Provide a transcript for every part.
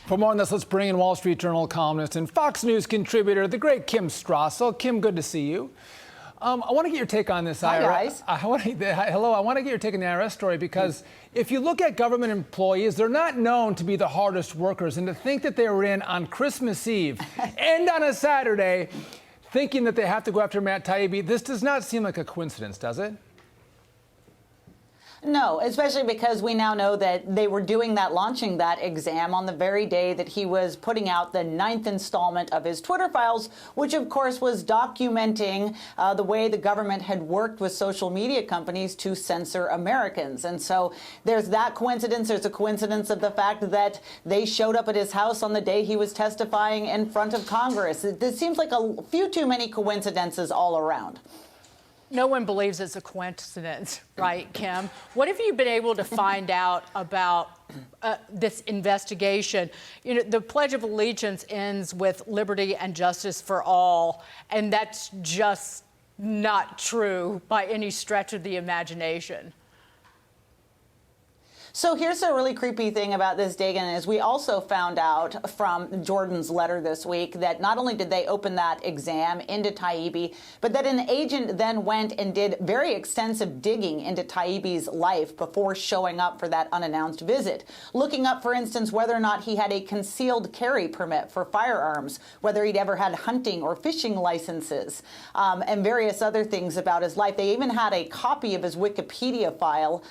For more on this, let's bring in Wall Street Journal columnist and Fox News contributor, the great Kim Strassel. Kim, good to see you. I want to get your take on this Hi, IRS. guys. Hello. I want to get your take on the IRS story because if you look at government employees, they're not known to be the hardest workers. And to think that they were in on Christmas Eve and on a Saturday thinking that they have to go after Matt Taibbi, this does not seem like a coincidence, does it? No, especially because we now know that they were launching that exam on the very day that he was putting out the 9th installment of his Twitter files, which of course was documenting the way the government had worked with social media companies to censor Americans. And so there's that coincidence. There's a coincidence of the fact that they showed up at his house on the day he was testifying in front of Congress. It seems like a few too many coincidences all around. No one believes it's a coincidence, right, Kim? What have you been able to find out about this investigation? You know, the Pledge of Allegiance ends with liberty and justice for all, and that's just not true by any stretch of the imagination. So here's a really creepy thing about this, Dagan, is we also found out from Jordan's letter this week that not only did they open that exam into Taibbi, but that an agent then went and did very extensive digging into Taibbi's life before showing up for that unannounced visit. Looking up, for instance, whether or not he had a concealed carry permit for firearms, whether he'd ever had hunting or fishing licenses, and various other things about his life. They even had a copy of his Wikipedia file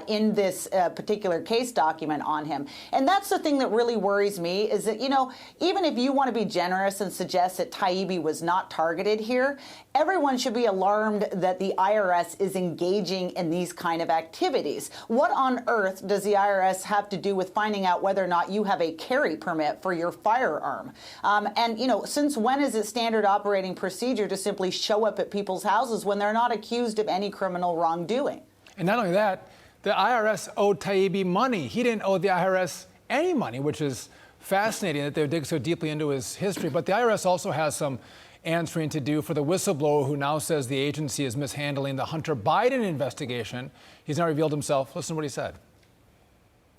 in this particular case document on him. And that's the thing that really worries me is that, you know, even if you want to be generous and suggest that Taibbi was not targeted here, everyone should be alarmed that the IRS is engaging in these kind of activities. What on earth does the IRS have to do with finding out whether or not you have a carry permit for your firearm? And, you know, since when is it standard operating procedure to simply show up at people's houses when they're not accused of any criminal wrongdoing? And not only that, the IRS owed Taibbi money. He didn't owe the IRS any money, which is fascinating that they would dig so deeply into his history. But the IRS also has some answering to do for the whistleblower who now says the agency is mishandling the Hunter Biden investigation. He's now revealed himself. Listen to what he said.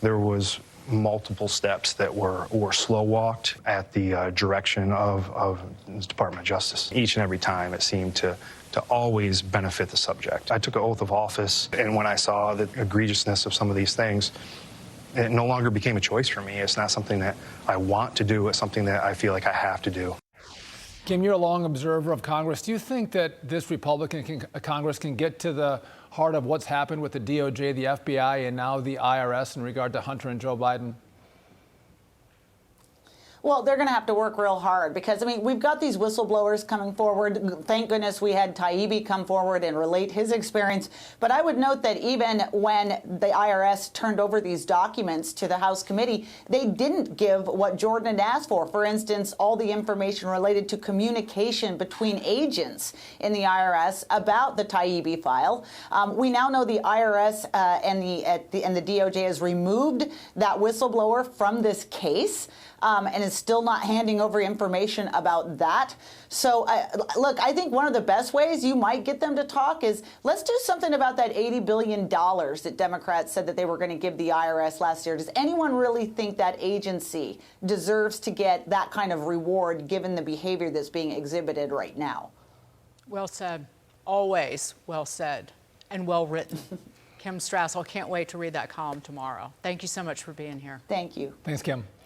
There was multiple steps that were slow walked at the direction of the Department of Justice. Each and every time it seemed to always benefit the subject. I took an oath of office, and when I saw the egregiousness of some of these things, it no longer became a choice for me. It's not something that I want to do. It's something that I feel like I have to do. Kim, you're a long observer of Congress. Do you think that this Republican Congress can get to the heart of what's happened with the DOJ, the FBI, and now the IRS in regard to Hunter and Joe Biden? Well, they're going to have to work real hard because, I mean, we've got these whistleblowers coming forward. Thank goodness we had Taibbi come forward and relate his experience. But I would note that even when the IRS turned over these documents to the House committee, they didn't give what Jordan had asked for. For instance, all the information related to communication between agents in the IRS about the Taibbi file. We now know the IRS and the DOJ has removed that whistleblower from this case. And is still not handing over information about that. So, look, I think one of the best ways you might get them to talk is let's do something about that $80 billion that Democrats said that they were going to give the IRS last year. Does anyone really think that agency deserves to get that kind of reward given the behavior that's being exhibited right now? Well said. Always well said and well written. Kim Strassel, can't wait to read that column tomorrow. Thank you so much for being here. Thank you. Thanks, Kim.